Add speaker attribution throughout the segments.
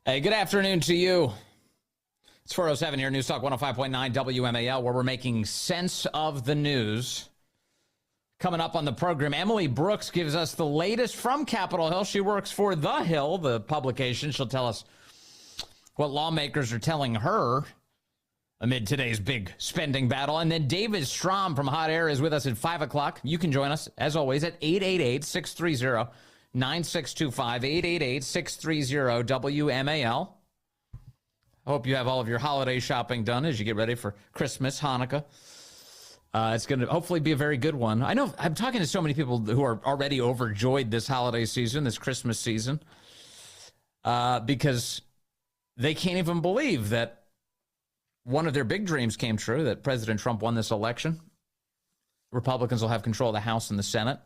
Speaker 1: Hey, good afternoon to you. It's 4:07 here, News Talk 105.9 WMAL, where we're making sense of the news. Coming up on the program, Emily Brooks gives us the latest from Capitol Hill. She works for The Hill, the publication. She'll tell us what lawmakers are telling her amid today's big spending battle. And then David Strom from Hot Air is with us at 5 o'clock. You can join us, as always, at 888-630-9625, 888-630-WMAL. I hope you have all of your holiday shopping done as you get ready for Christmas, Hanukkah. It's going to hopefully be a very good one. I know I'm talking to so many people who are already overjoyed this holiday season, this Christmas season, because they can't even believe that one of their big dreams came true, that President Trump won this election. Republicans will have control of the House and the Senate.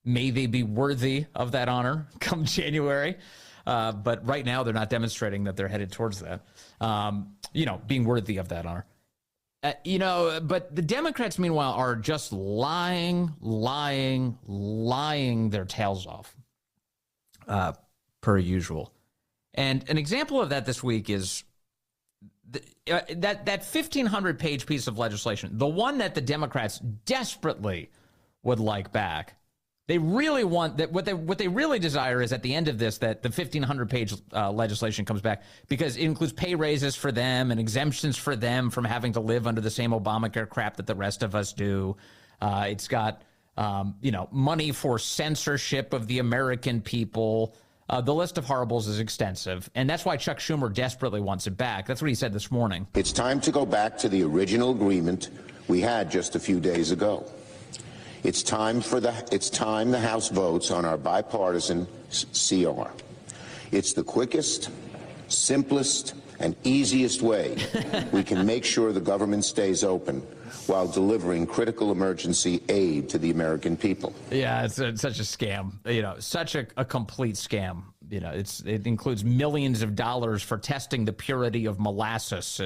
Speaker 1: May they be worthy of that honor come January. But right now, they're not demonstrating that they're headed towards that, being worthy of that honor. But the Democrats, meanwhile, are just lying their tails off, per usual. And an example of that this week is that 1,500-page piece of legislation, the one that the Democrats desperately would like back. They really want that. What they really desire is at the end of this that the 1,500-page legislation comes back, because it includes pay raises for them and exemptions for them from having to live under the same Obamacare crap that the rest of us do. It's got money for censorship of the American people. The list of horribles is extensive, and that's why Chuck Schumer desperately wants it back. That's what he said this morning.
Speaker 2: It's time to go back to the original agreement we had just a few days ago. It's time the House votes on our bipartisan CR. It's the quickest, simplest, and easiest way we can make sure the government stays open while delivering critical emergency aid to the American people.
Speaker 1: Yeah, it's such a scam, such a complete scam. It includes millions of dollars for testing the purity of molasses.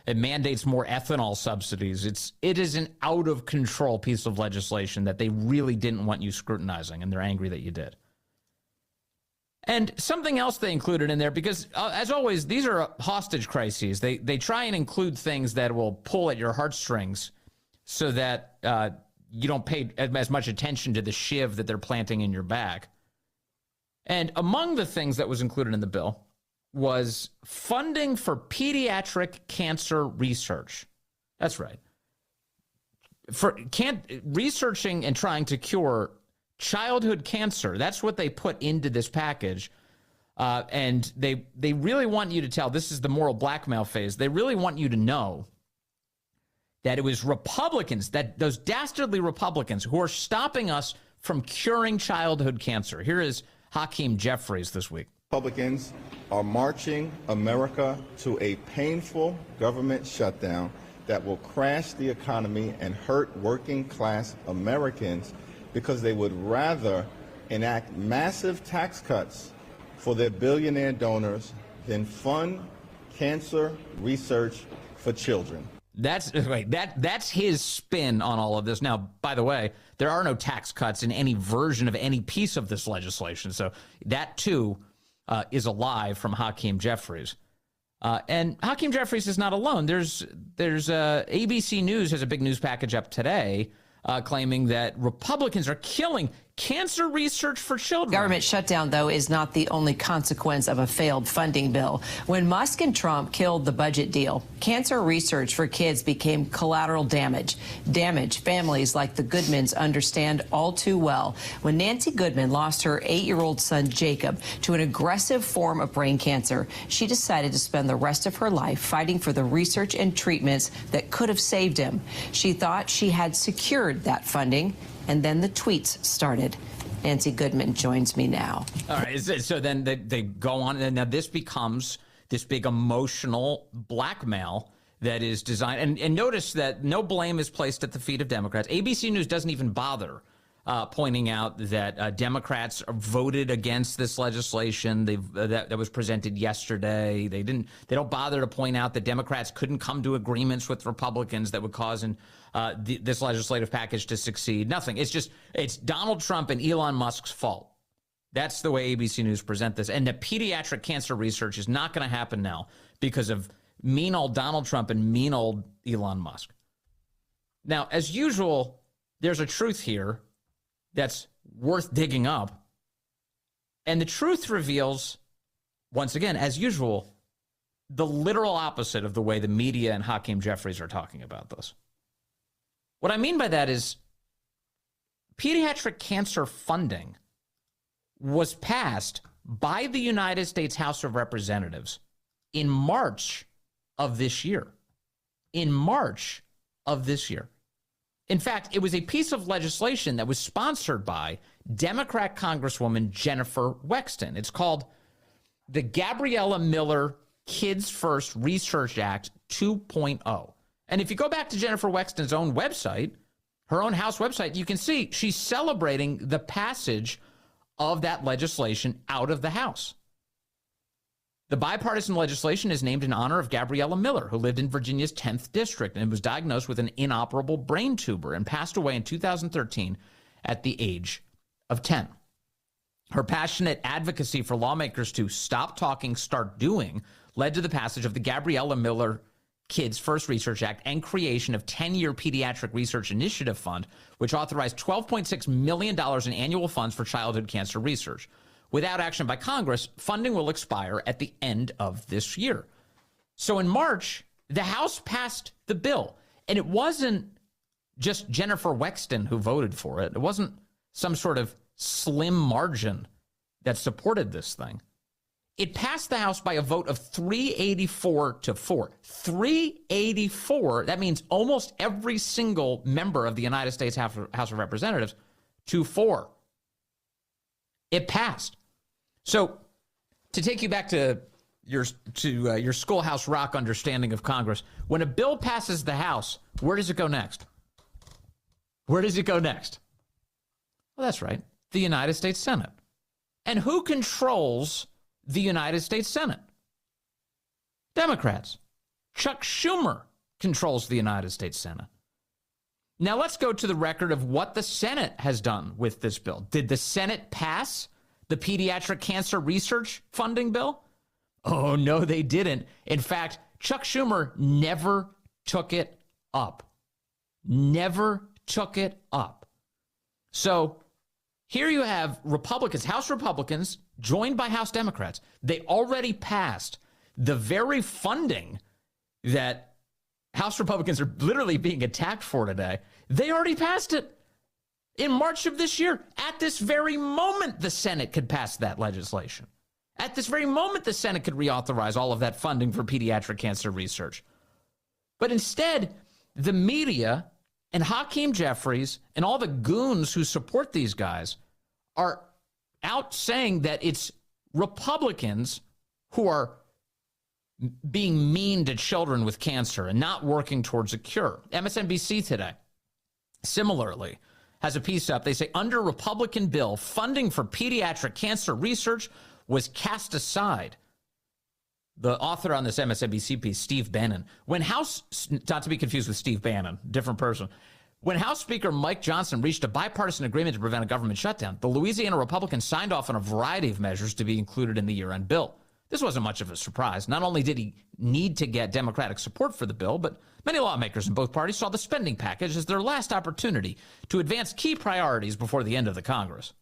Speaker 1: It mandates more ethanol subsidies. It is an out-of-control piece of legislation that they really didn't want you scrutinizing, and they're angry that you did. And something else they included in there, because, as always, these are hostage crises. They try and include things that will pull at your heartstrings so that you don't pay as much attention to the shiv that they're planting in your back. And among the things that was included in the bill was funding for pediatric cancer research. That's right. For researching and trying to cure childhood cancer. That's what they put into this package. And they really want you to tell, this is the moral blackmail phase, they really want you to know that it was Republicans, that those dastardly Republicans who are stopping us from curing childhood cancer. Here is Hakeem Jeffries this week.
Speaker 3: Republicans are marching America to a painful government shutdown that will crash the economy and hurt working class Americans, because they would rather enact massive tax cuts for their billionaire donors than fund cancer research for children.
Speaker 1: That's his spin on all of this. Now, by the way, there are no tax cuts in any version of any piece of this legislation. So that, too, is a lie from Hakeem Jeffries. And Hakeem Jeffries is not alone. There's ABC News has a big news package up today claiming that Republicans are killing cancer research for children.
Speaker 4: Government shutdown, though, is not the only consequence of a failed funding bill. When Musk and Trump killed the budget deal, cancer research for kids became collateral damage. Damage families like the Goodmans understand all too well. When Nancy Goodman lost her 8-year-old son, Jacob, to an aggressive form of brain cancer, she decided to spend the rest of her life fighting for the research and treatments that could have saved him. She thought she had secured that funding, and then the tweets started. Nancy Goodman joins me now.
Speaker 1: All right, so then they go on, and now this becomes this big emotional blackmail that is designed. And notice that no blame is placed at the feet of Democrats. ABC News doesn't even bother pointing out that Democrats voted against this legislation that was presented yesterday. They don't bother to point out that Democrats couldn't come to agreements with Republicans that would cause this legislative package to succeed. Nothing. It's Donald Trump and Elon Musk's fault. That's the way ABC News present this. And the pediatric cancer research is not going to happen now because of mean old Donald Trump and mean old Elon Musk. Now, as usual, there's a truth here that's worth digging up. And the truth reveals, once again, as usual, the literal opposite of the way the media and Hakeem Jeffries are talking about this. What I mean by that is pediatric cancer funding was passed by the United States House of Representatives in March of this year. In March of this year. In fact, it was a piece of legislation that was sponsored by Democrat Congresswoman Jennifer Wexton. It's called the Gabriella Miller Kids First Research Act 2.0. And if you go back to Jennifer Wexton's own website, her own House website, you can see she's celebrating the passage of that legislation out of the House. The bipartisan legislation is named in honor of Gabriella Miller, who lived in Virginia's 10th district and was diagnosed with an inoperable brain tumor and passed away in 2013 at the age of 10. Her passionate advocacy for lawmakers to stop talking, start doing led to the passage of the Gabriella Miller Kids First Research Act and creation of 10-year Pediatric Research Initiative Fund, which authorized $12.6 million in annual funds for childhood cancer research. Without action by Congress, funding will expire at the end of this year. So in March, the House passed the bill, and it wasn't just Jennifer Wexton who voted for it. It wasn't some sort of slim margin that supported this thing. It passed the House by a vote of 384 to 4. 384, that means almost every single member of the United States House of Representatives to 4. It passed. So to take you back to your Schoolhouse Rock understanding of Congress, when a bill passes the House, where does it go next? Where does it go next? Well, that's right, the United States Senate. And who controls the United States Senate? Democrats. Chuck Schumer controls the United States Senate. Now let's go to the record of what the Senate has done with this bill. Did the Senate pass the pediatric cancer research funding bill? Oh, no, they didn't. In fact, Chuck Schumer never took it up. Never took it up. So here you have Republicans, House Republicans, joined by House Democrats. They already passed the very funding that House Republicans are literally being attacked for today. They already passed it in March of this year. At this very moment, the Senate could pass that legislation. At this very moment, the Senate could reauthorize all of that funding for pediatric cancer research. But instead, the media and Hakeem Jeffries and all the goons who support these guys are out saying that it's Republicans who are being mean to children with cancer and not working towards a cure. MSNBC today, similarly, has a piece up. They say, under Republican bill, funding for pediatric cancer research was cast aside. The author on this MSNBC piece, Steve Bannon, when House, not to be confused with Steve Bannon, different person, when House Speaker Mike Johnson reached a bipartisan agreement to prevent a government shutdown, the Louisiana Republicans signed off on a variety of measures to be included in the year-end bill. This wasn't much of a surprise. Not only did he need to get Democratic support for the bill, but many lawmakers in both parties saw the spending package as their last opportunity to advance key priorities before the end of the Congress,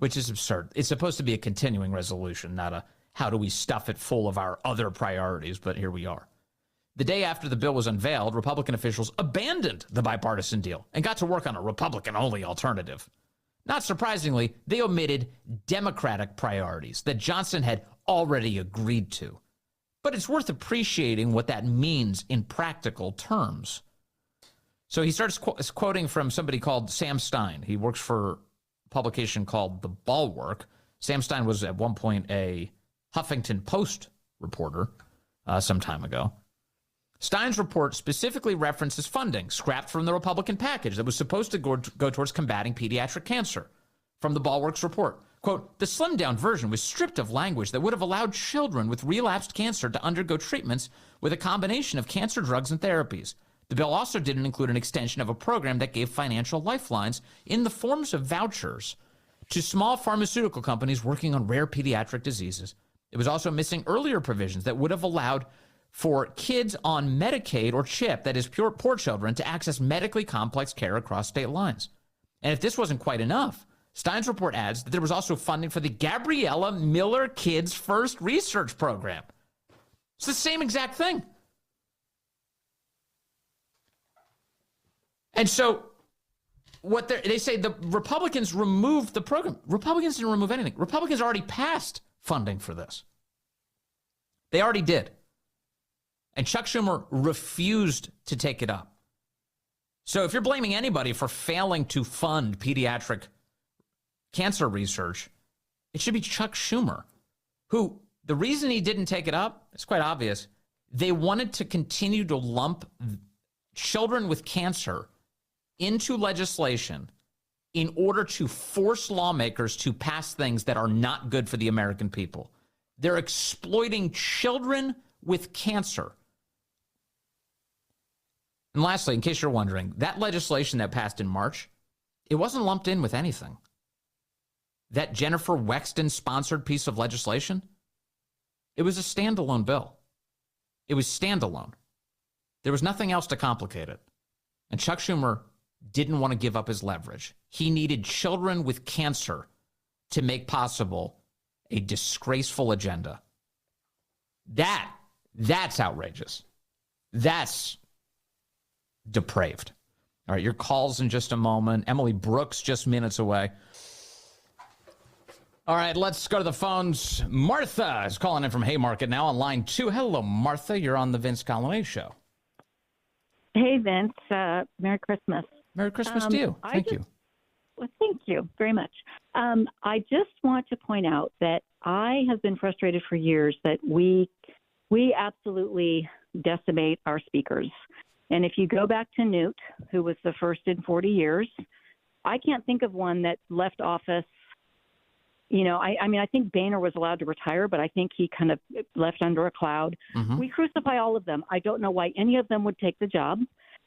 Speaker 1: which is absurd. It's supposed to be a continuing resolution, not a how do we stuff it full of our other priorities, but here we are. The day after the bill was unveiled, Republican officials abandoned the bipartisan deal and got to work on a Republican-only alternative. Not surprisingly, they omitted Democratic priorities that Johnson had already agreed to. But it's worth appreciating what that means in practical terms. So he starts quoting from somebody called Sam Stein. He works for a publication called The Bulwark. Sam Stein was at one point a Huffington Post reporter some time ago. Stein's report specifically references funding scrapped from the Republican package that was supposed to go towards combating pediatric cancer. From the Bulwark's report, quote, the slimmed-down version was stripped of language that would have allowed children with relapsed cancer to undergo treatments with a combination of cancer drugs and therapies. The bill also didn't include an extension of a program that gave financial lifelines in the forms of vouchers. to small pharmaceutical companies working on rare pediatric diseases. It was also missing earlier provisions that would have allowed for kids on Medicaid or CHIP, that is poor children, to access medically complex care across state lines. And if this wasn't quite enough, Stein's report adds that there was also funding for the Gabriella Miller Kids First Research Program. It's the same exact thing. And so what they say, the Republicans removed the program. Republicans didn't remove anything. Republicans already passed funding for this. They already did. And Chuck Schumer refused to take it up. So if you're blaming anybody for failing to fund pediatric cancer research, it should be Chuck Schumer, who, the reason he didn't take it up, it's quite obvious. They wanted to continue to lump children with cancer into legislation in order to force lawmakers to pass things that are not good for the American people. They're exploiting children with cancer. And lastly, in case you're wondering, that legislation that passed in March, it wasn't lumped in with anything. That Jennifer Wexton-sponsored piece of legislation, it was a standalone bill. It was standalone. There was nothing else to complicate it. And Chuck Schumer didn't want to give up his leverage. He needed children with cancer to make possible a disgraceful agenda. That's outrageous. That's depraved. All right, your calls in just a moment. Emily Brooks just minutes away. All right, let's go to the phones. Martha is calling in from Haymarket now on line 2. Hello, Martha. You're on the Vince Colonnese Show.
Speaker 5: Hey, Vince. Merry Christmas.
Speaker 1: Merry Christmas to you. Thank you.
Speaker 5: Well, thank you very much. I just want to point out that I have been frustrated for years that we absolutely decimate our speakers. And if you go back to Newt, who was the first in 40 years, I can't think of one that left office. You know, I mean, I think Boehner was allowed to retire, but I think he kind of left under a cloud. Mm-hmm. We crucify all of them. I don't know why any of them would take the job.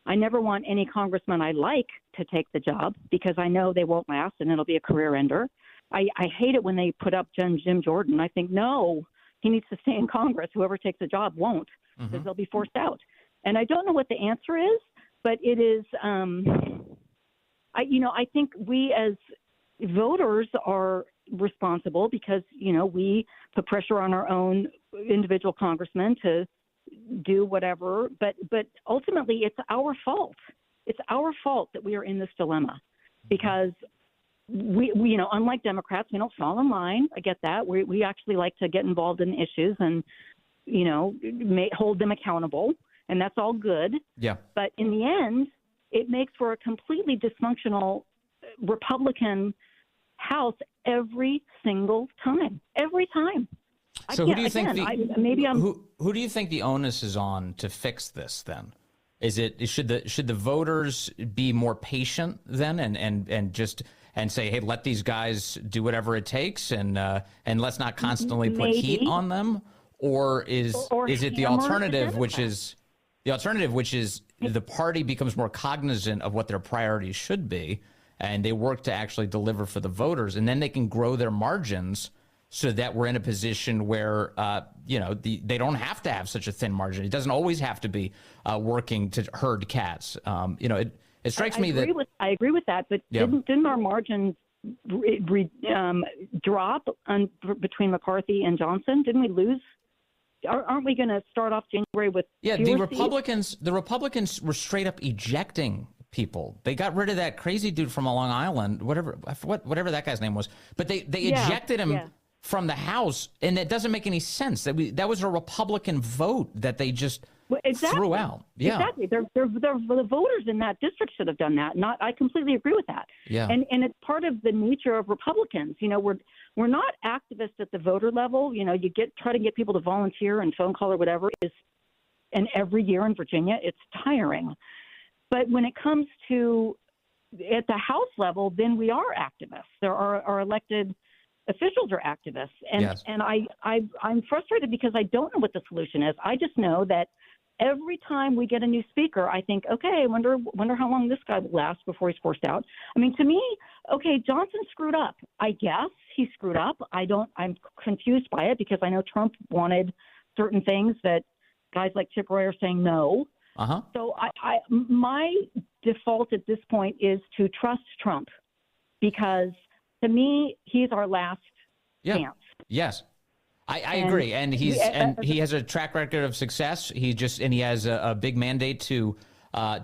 Speaker 5: I never want any congressman I like to take the job because I know they won't last and it'll be a career ender. I hate it when they put up Jim Jordan. I think, no, he needs to stay in Congress. Whoever takes the job won't because they'll be forced out. And I don't know what the answer is, but it is, I think we as voters are responsible because, you know, we put pressure on our own individual congressmen to do whatever, but ultimately it's our fault. It's our fault that we are in this dilemma because we you know, unlike Democrats, we don't fall in line. I get that. We actually like to get involved in issues and, you know, hold them accountable, and that's all good. Yeah. But in the end, it makes for a completely dysfunctional Republican House every single time. Every time.
Speaker 1: So who do you think who do you think the onus is on to fix this then? Should the voters be more patient then and say, hey, let these guys do whatever it takes and let's not constantly put heat on them? Or is it the alternative, which is the party becomes more cognizant of what their priorities should be and they work to actually deliver for the voters, and then they can grow their margins so that we're in a position where, they don't have to have such a thin margin. It doesn't always have to be working to herd cats. It strikes me that...
Speaker 5: I agree with that, but didn't our margins drop between McCarthy and Johnson? Didn't we lose? Aren't we going to start off January with... Yeah,
Speaker 1: the Republicans were straight up ejecting people. They got rid of that crazy dude from Long Island, whatever that guy's name was. But they ejected him from the House, and it doesn't make any sense. That was a Republican vote that they just threw out. Yeah,
Speaker 5: exactly. The voters in that district should have done that. I completely agree with that. Yeah, and it's part of the nature of Republicans. You know, we're not activists at the voter level. You know, try to get people to volunteer and phone call or whatever and every year in Virginia, it's tiring. But when it comes to at the House level, then we are activists. Our elected officials are activists. And I'm frustrated because I don't know what the solution is. I just know that every time we get a new speaker, I think, okay, I wonder how long this guy will last before he's forced out. I mean, to me, okay, Johnson screwed up. I guess he screwed up. I'm confused by it because I know Trump wanted certain things that guys like Chip Roy are saying no.
Speaker 1: Uh-huh.
Speaker 5: So my default at this point is to trust Trump because to me, he's our last chance.
Speaker 1: Yes. I agree, and he has a track record of success. He has a big mandate to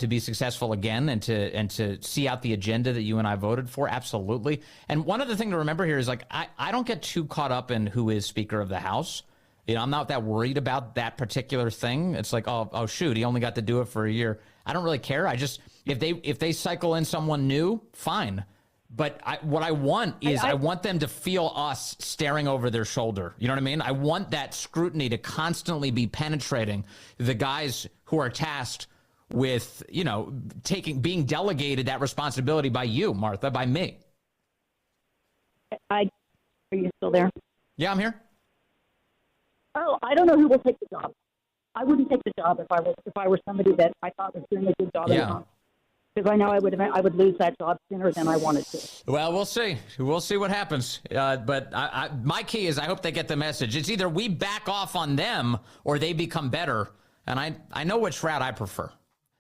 Speaker 1: be successful again and to see out the agenda that you and I voted for. Absolutely. And one other thing to remember here is like I don't get too caught up in who is Speaker of the House. You know, I'm not that worried about that particular thing. It's like oh shoot, he only got to do it for a year. I don't really care. I just if they cycle in someone new, fine. But what I want is I want them to feel us staring over their shoulder. You know what I mean? I want that scrutiny to constantly be penetrating the guys who are tasked with, you know, being delegated that responsibility by you, Martha, by me.
Speaker 5: Are you still there?
Speaker 1: Yeah, I'm here.
Speaker 5: Oh, I don't know who will take the job. I wouldn't take the job if I were somebody that I thought was doing a good job.
Speaker 1: Yeah.
Speaker 5: Because I know I would lose that job sooner than I wanted to.
Speaker 1: Well, we'll see. We'll see what happens. But my key is I hope they get the message. It's either we back off on them or they become better. And I know which route I prefer.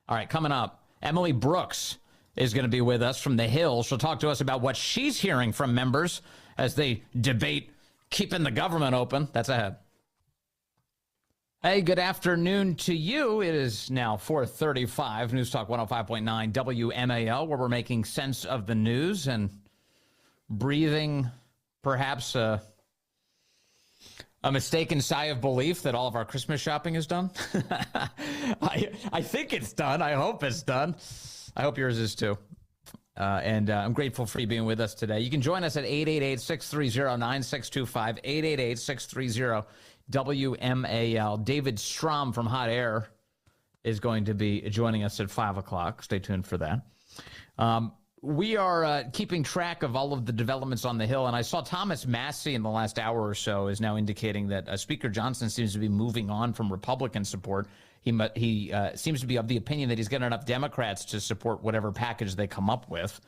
Speaker 1: All right, coming up, Emily Brooks is going to be with us from the Hill. She'll talk to us about what she's hearing from members as they debate keeping the government open. That's ahead. Hey, good afternoon to you. It is now 4:35, News Talk 105.9 WMAL, where we're making sense of the news and breathing perhaps a mistaken sigh of belief that all of our Christmas shopping is done. I think it's done. I hope it's done. I hope yours is too. And I'm grateful for you being with us today. You can join us at 888-630-9625, 888-630-WMAL. David Strom from Hot Air is going to be joining us at 5 o'clock. Stay tuned for that. We are keeping track of all of the developments on the Hill, and I saw Thomas Massey in the last hour or so is now indicating that Speaker Johnson seems to be moving on from Republican support. He seems to be of the opinion that he's got enough Democrats to support whatever package they come up with.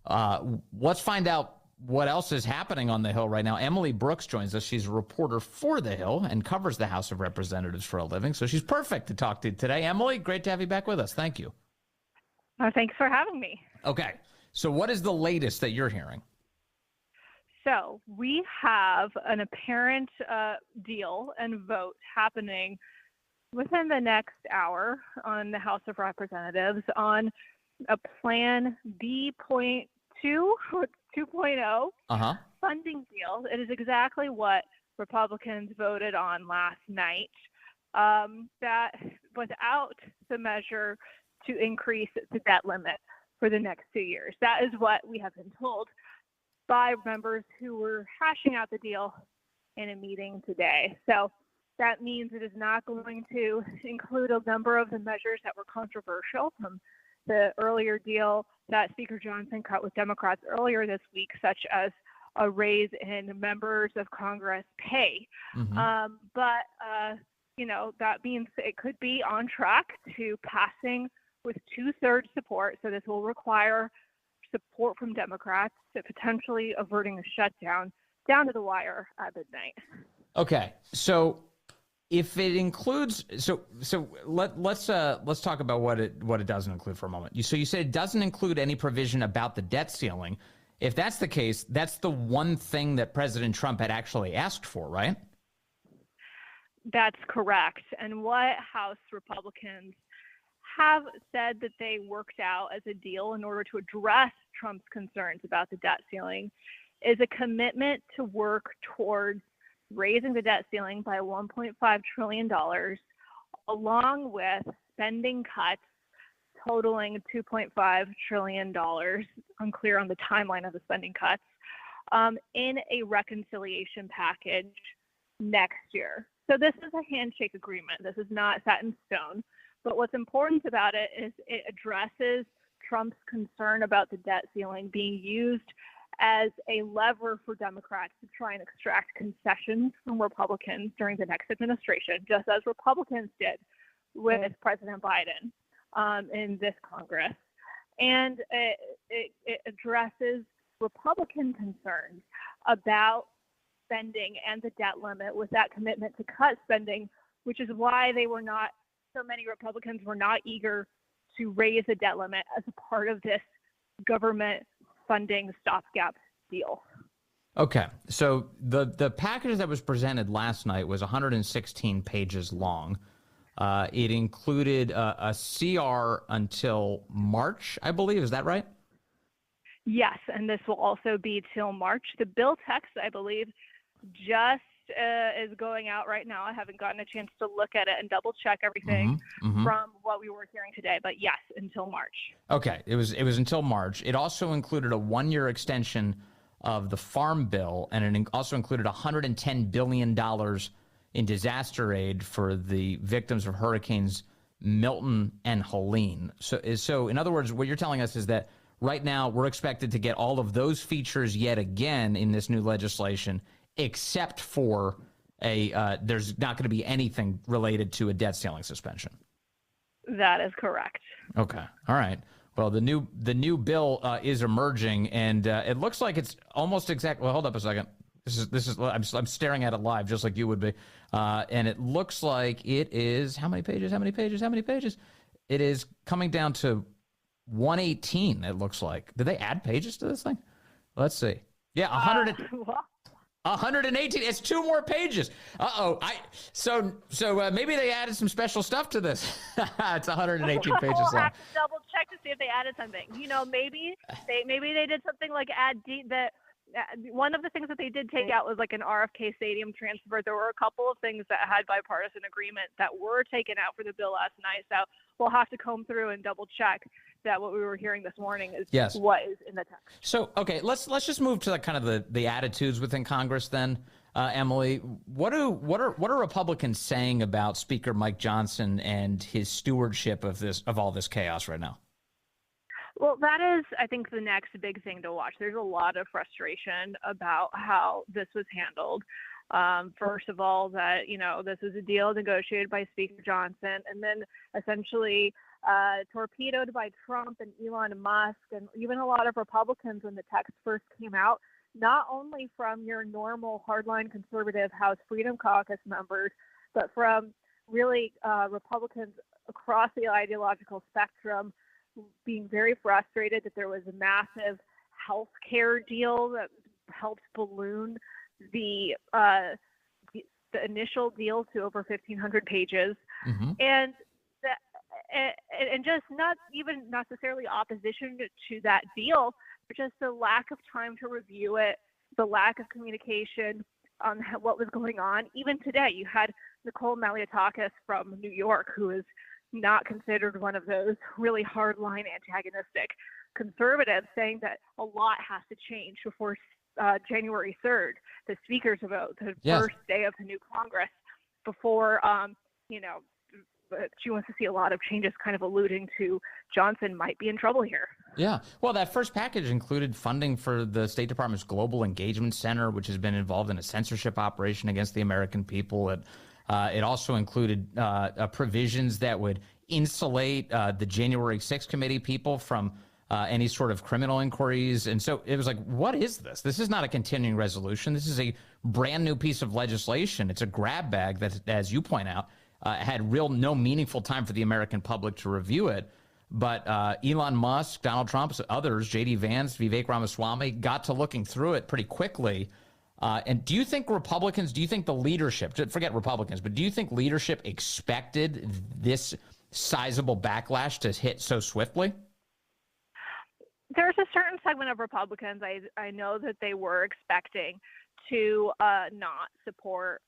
Speaker 1: Let's find out what else is happening on the Hill right now. Emily Brooks joins us. She's a reporter for the Hill and covers the House of Representatives for a living, so she's perfect to talk to today. Emily, great to have you back with us. Thank you.
Speaker 6: Thanks for having me.
Speaker 1: Okay, so what is the latest that you're hearing?
Speaker 6: So we have an apparent deal and vote happening within the next hour on the House of Representatives on a Plan B.2 or 2.0 funding deal. It is exactly what Republicans voted on last night, that without the measure to increase the debt limit for the next 2 years. That is what we have been told by members who were hashing out the deal in a meeting today. So that means it is not going to include a number of the measures that were controversial from the earlier deal that Speaker Johnson cut with Democrats earlier this week, such as a raise in members of Congress pay. But that means it could be on track to passing with 2/3 support. So this will require support from Democrats to potentially averting a shutdown down to the wire at midnight.
Speaker 1: Okay, so if it includes, let's talk about what it doesn't include for a moment. So you said it doesn't include any provision about the debt ceiling. If that's the case, that's the one thing that President Trump had actually asked for, right?
Speaker 6: That's correct. And what House Republicans have said that they worked out as a deal in order to address Trump's concerns about the debt ceiling is a commitment to work towards raising the debt ceiling by $1.5 trillion, along with spending cuts totaling $2.5 trillion, unclear on the timeline of the spending cuts, in a reconciliation package next year. So this is a handshake agreement. This is not set in stone. But what's important about it is it addresses Trump's concern about the debt ceiling being used as a lever for Democrats to try and extract concessions from Republicans during the next administration, just as Republicans did with President Biden in this Congress. And it addresses Republican concerns about spending and the debt limit with that commitment to cut spending, which is why so many Republicans were not eager to raise the debt limit as a part of this government funding stopgap deal.
Speaker 1: Okay, so the package that was presented last night was 116 pages long. It included a CR until March, I believe. Is that right?
Speaker 6: Yes, and this will also be till March. The bill text, I believe, just is going out right now. I haven't gotten a chance to look at it and double check everything from what we were hearing today, but yes, until March. Okay,
Speaker 1: it was until March. It also included a 1-year extension of the Farm Bill, and it also included $110 billion in disaster aid for the victims of Hurricanes Milton and Helene. So in other words, what you're telling us is that right now we're expected to get all of those features yet again in this new legislation, except for there's not going to be anything related to a debt ceiling suspension.
Speaker 6: That is correct.
Speaker 1: Okay. All right. Well, the new bill is emerging, and it looks like it's almost exact. Well, hold up a second. This is I'm staring at it live, just like you would be, and it looks like it is how many pages? How many pages? How many pages? It is coming down to 118. It looks like. Did they add pages to this thing? Let's see. Yeah, 118. It's 2 more pages. So maybe they added some special stuff to this. It's 118 pages long.
Speaker 6: We'll have to double check to see if they added something. Maybe they did something like add that. One of the things that they did take out was like an RFK Stadium transfer. There were a couple of things that had bipartisan agreement that were taken out for the bill last night. So we'll have to comb through and double check that what we were hearing this morning is what is in the text.
Speaker 1: So, okay, let's just move to kind of the attitudes within Congress then, Emily. What are Republicans saying about Speaker Mike Johnson and his stewardship of all this chaos right now?
Speaker 6: Well, that is, I think, the next big thing to watch. There's a lot of frustration about how this was handled. First of all, that, this was a deal negotiated by Speaker Johnson and then essentially torpedoed by Trump and Elon Musk and even a lot of Republicans when the text first came out, not only from your normal hardline conservative House Freedom Caucus members, but from really Republicans across the ideological spectrum, being very frustrated that there was a massive health care deal that helped balloon the initial deal to over 1,500 pages, and just not even necessarily opposition to that deal, but just the lack of time to review it, the lack of communication on what was going on. Even today, you had Nicole Malliotakis from New York, who is not considered one of those really hardline antagonistic conservatives, saying that a lot has to change before January 3rd, the speaker's vote, the first day of the new Congress, before, she wants to see a lot of changes, kind of alluding to Johnson might be in trouble here.
Speaker 1: Yeah. Well, that first package included funding for the State Department's Global Engagement Center, which has been involved in a censorship operation against the American people. It also included provisions that would insulate the January 6th committee people from any sort of criminal inquiries. And so it was like, what is this? This is not a continuing resolution. This is a brand new piece of legislation. It's a grab bag that, as you point out, had no meaningful time for the American public to review it. But Elon Musk, Donald Trump, others, J.D. Vance, Vivek Ramaswamy, got to looking through it pretty quickly. And do you think the leadership, forget Republicans, but do you think leadership expected this sizable backlash to hit so swiftly?
Speaker 6: There's a certain segment of Republicans I know that they were expecting to not support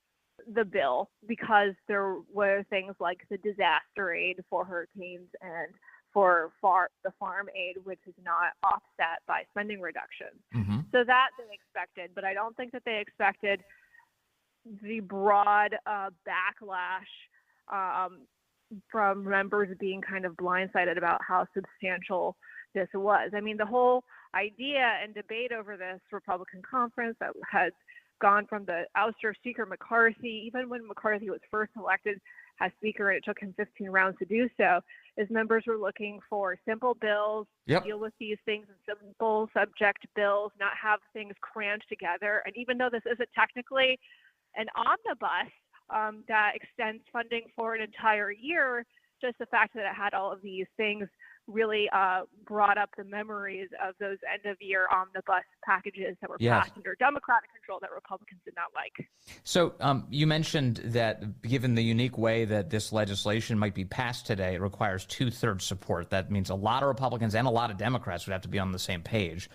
Speaker 6: the bill because there were things like the disaster aid for hurricanes and for the farm aid, which is not offset by spending reductions. So that they expected, but I don't think that they expected the broad backlash from members being kind of blindsided about how substantial this was. I mean, the whole idea and debate over this Republican conference that had gone from the ouster of Speaker McCarthy, even when McCarthy was first elected as Speaker, and it took him 15 rounds to do so, is members were looking for simple bills, deal with these things in simple subject bills, not have things crammed together. And even though this isn't technically an omnibus that extends funding for an entire year, just the fact that it had all of these things really brought up the memories of those end-of-year omnibus packages that were passed under Democratic control that Republicans did not like.
Speaker 1: So you mentioned that given the unique way that this legislation might be passed today, it requires 2/3 support. That means a lot of Republicans and a lot of Democrats would have to be on the same page.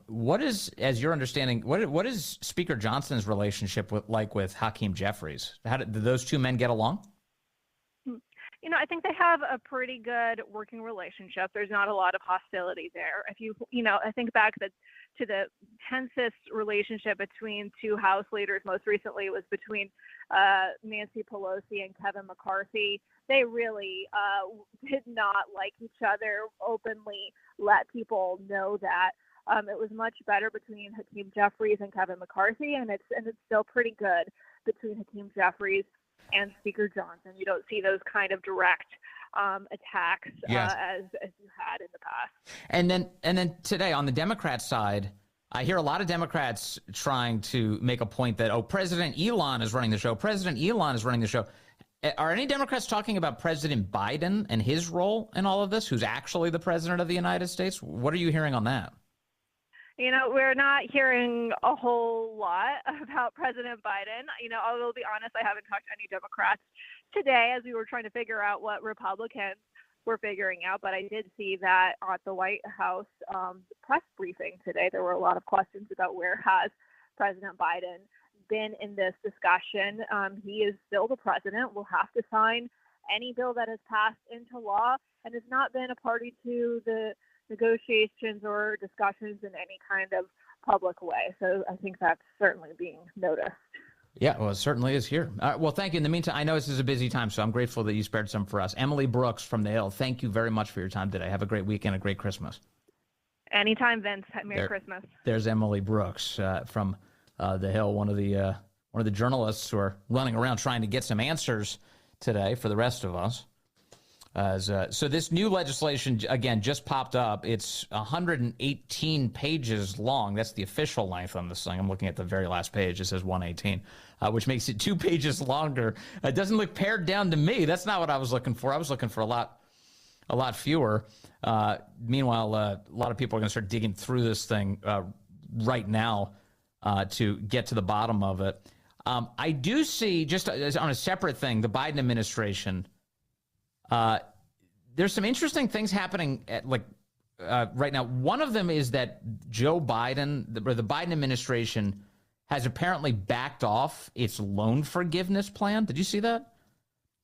Speaker 1: What is, as your understanding, what is Speaker Johnson's relationship with Hakeem Jeffries? How did those two men get along?
Speaker 6: I think they have a pretty good working relationship. There's not a lot of hostility there. If I think back to the tensest relationship between two House leaders. Most recently, it was between Nancy Pelosi and Kevin McCarthy. They really did not like each other, openly let people know that. It was much better between Hakeem Jeffries and Kevin McCarthy, and it's still pretty good between Hakeem Jeffries and Speaker Johnson. You don't see those kind of direct attacks as you had in the past. And
Speaker 1: then today on the Democrat side, I hear a lot of Democrats trying to make a point that, President Elon is running the show. President Elon is running the show. Are any Democrats talking about President Biden and his role in all of this, who's actually the president of the United States? What are you hearing on that?
Speaker 6: We're not hearing a whole lot about President Biden. I'll be honest, I haven't talked to any Democrats today as we were trying to figure out what Republicans were figuring out. But I did see that at the White House press briefing today, there were a lot of questions about where has President Biden been in this discussion. He is still the president, will have to sign any bill that is passed into law, and has not been a party to the negotiations or discussions in any kind of public way. So I think that's certainly being noticed.
Speaker 1: Yeah, well, it certainly is here. Well, thank you. In the meantime, I know this is a busy time, so I'm grateful that you spared some for us. Emily Brooks from The Hill, thank you very much for your time today. Have a great weekend, a great Christmas.
Speaker 6: Anytime, Vince. Merry Christmas.
Speaker 1: There's Emily Brooks from The Hill, one of the journalists who are running around trying to get some answers today for the rest of us. So this new legislation, again, just popped up. It's 118 pages long. That's the official length on this thing. I'm looking at the very last page. It says 118, which makes it 2 pages longer. It doesn't look pared down to me. That's not what I was looking for. I was looking for a lot fewer. Meanwhile, a lot of people are going to start digging through this thing right now to get to the bottom of it. I do see, just on a separate thing, the Biden administration. There's some interesting things happening right now. One of them is that Joe Biden, the Biden administration, has apparently backed off its loan forgiveness plan. Did you see that?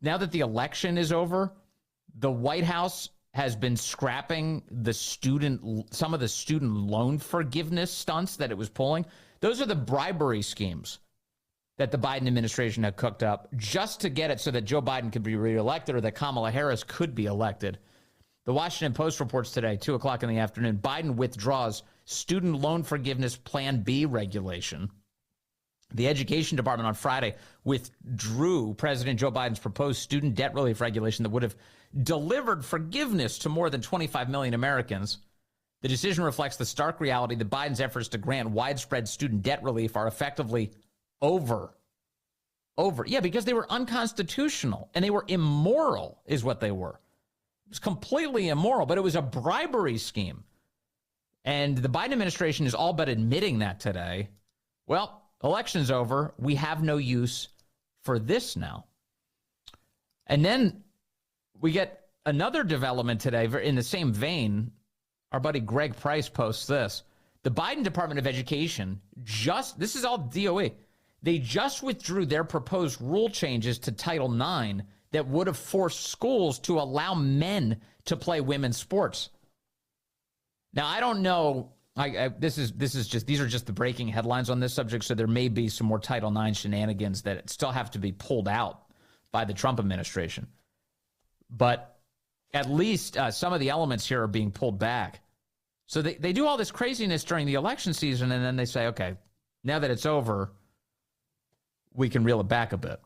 Speaker 1: Now that the election is over, the White House has been scrapping some of the student loan forgiveness stunts that it was pulling. Those are the bribery schemes that the Biden administration had cooked up just to get it so that Joe Biden could be reelected or that Kamala Harris could be elected. The Washington Post reports today, 2 o'clock in the afternoon, Biden withdraws student loan forgiveness Plan B regulation. The Education Department on Friday withdrew President Joe Biden's proposed student debt relief regulation that would have delivered forgiveness to more than 25 million Americans. The decision reflects the stark reality that Biden's efforts to grant widespread student debt relief are effectively over. Yeah, because they were unconstitutional and they were immoral is what they were. It was completely immoral, but it was a bribery scheme. And the Biden administration is all but admitting that today. Well, election's over. We have no use for this now. And then we get another development today in the same vein. Our buddy Greg Price posts this. The Biden Department of Education this is all DOE, they just withdrew their proposed rule changes to Title IX that would have forced schools to allow men to play women's sports. Now, I don't know. These are just the breaking headlines on this subject, so there may be some more Title IX shenanigans that still have to be pulled out by the Trump administration. But at least some of the elements here are being pulled back. So they do all this craziness during the election season, and then they say, okay, now that it's over, we can reel it back a bit.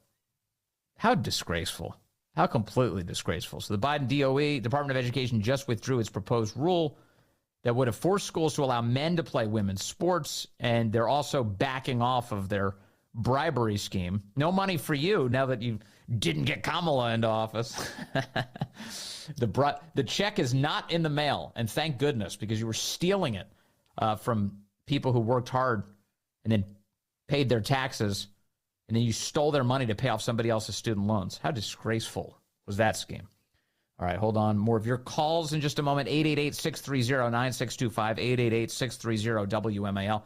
Speaker 1: How disgraceful. How completely disgraceful. So the Biden DOE, Department of Education, just withdrew its proposed rule that would have forced schools to allow men to play women's sports, and they're also backing off of their bribery scheme. No money for you now that you didn't get Kamala into office. The check is not in the mail, and thank goodness, because you were stealing it from people who worked hard and then paid their taxes, and then you stole their money to pay off somebody else's student loans. How disgraceful was that scheme? All right, hold on. More of your calls in just a moment. 888-630-9625, 888-630-WMAL.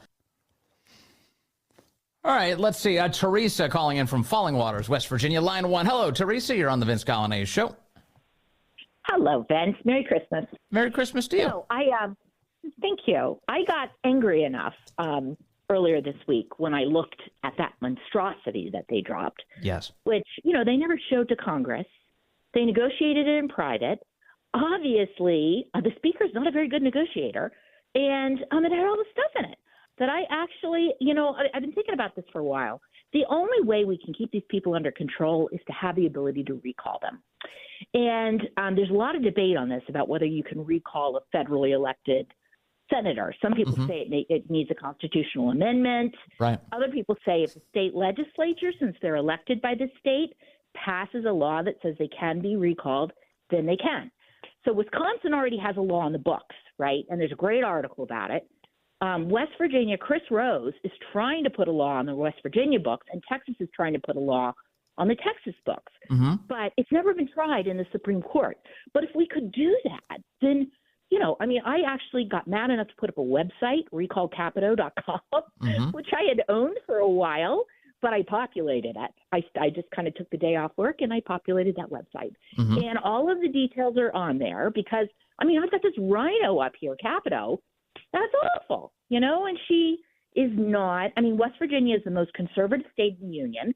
Speaker 1: All right, let's see. Teresa calling in from Falling Waters, West Virginia, line 1. Hello, Teresa. You're on the Vince Coglianese Show.
Speaker 7: Hello, Vince. Merry Christmas.
Speaker 1: Merry Christmas to you.
Speaker 7: So thank you. I got angry enough earlier this week when I looked at that monstrosity that they dropped.
Speaker 1: Yes.
Speaker 7: Which, they never showed to Congress. They negotiated it in private. Obviously, the speaker's not a very good negotiator, and it had all the stuff in it that I actually, I've been thinking about this for a while. The only way we can keep these people under control is to have the ability to recall them. And there's a lot of debate on this about whether you can recall a federally elected senator. Some people say it needs a constitutional amendment.
Speaker 1: Right.
Speaker 7: Other people say if the state legislature, since they're elected by the state, passes a law that says they can be recalled, then they can. So Wisconsin already has a law on the books, right? And there's a great article about it. West Virginia, Chris Rose is trying to put a law on the West Virginia books, and Texas is trying to put a law on the Texas books. But it's never been tried in the Supreme Court. But if we could do that, then, I actually got mad enough to put up a website, recallcapito.com, which I had owned for a while, but I populated it. I just kind of took the day off work and I populated that website. And all of the details are on there because, I've got this rhino up here, Capito. That's awful, and she is not. West Virginia is the most conservative state in the union.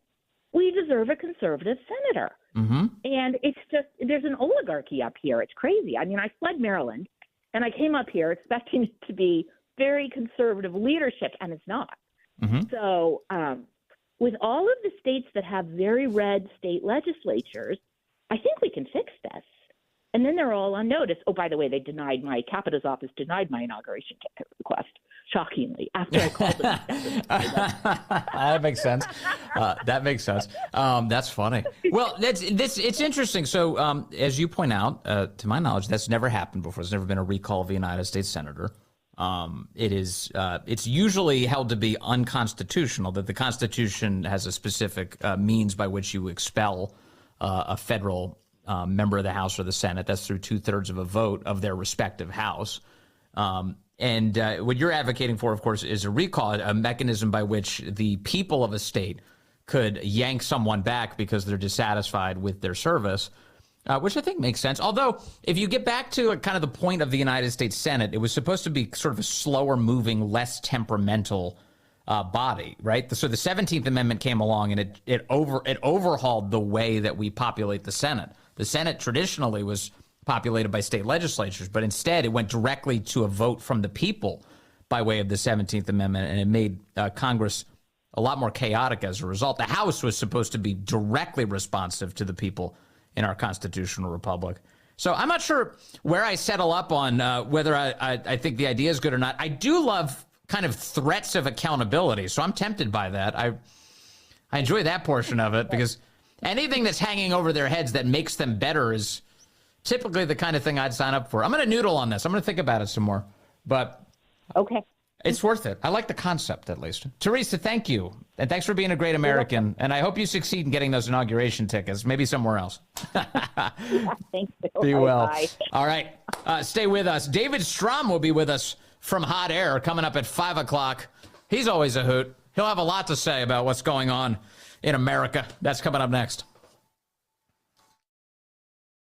Speaker 7: We deserve a conservative senator. And it's just, there's an oligarchy up here. It's crazy. I fled Maryland and I came up here expecting it to be very conservative leadership, and it's not. So, with all of the states that have very red state legislatures, I think we can fix this. And then they're all on notice. Oh, by the way, Capito's office denied my inauguration ticket request, shockingly, after I called them.
Speaker 1: That makes sense. That's funny. Well, it's interesting. So, as you point out, to my knowledge, that's never happened before. There's never been a recall of a United States senator. It's usually held to be unconstitutional, that the Constitution has a specific means by which you expel a federal member of the House or the Senate. That's through 2/3 of a vote of their respective House. And what you're advocating for, of course, is a recall, a mechanism by which the people of a state could yank someone back because they're dissatisfied with their service, which I think makes sense. Although, if you get back to kind of the point of the United States Senate, it was supposed to be sort of a slower moving, less temperamental body, right? So the 17th Amendment came along and it overhauled the way that we populate the Senate. The Senate traditionally was populated by state legislatures, but instead it went directly to a vote from the people by way of the 17th Amendment, and it made Congress a lot more chaotic as a result. The House was supposed to be directly responsive to the people in our constitutional republic. So I'm not sure where I settle up on whether I think the idea is good or not. I do love kind of threats of accountability, so I'm tempted by that. I enjoy that portion of it because anything that's hanging over their heads that makes them better is typically the kind of thing I'd sign up for. I'm going to noodle on this. I'm going to think about it some more. But
Speaker 7: okay,
Speaker 1: it's worth it. I like the concept, at least. Teresa, thank you. And thanks for being a great American. And I hope you succeed in getting those inauguration tickets, maybe somewhere else.
Speaker 7: Thank you.
Speaker 1: Be well.
Speaker 7: Bye.
Speaker 1: All right. Stay with us. David Strom will be with us from Hot Air coming up at 5 o'clock. He's always a hoot. He'll have a lot to say about what's going on in America. That's coming up next.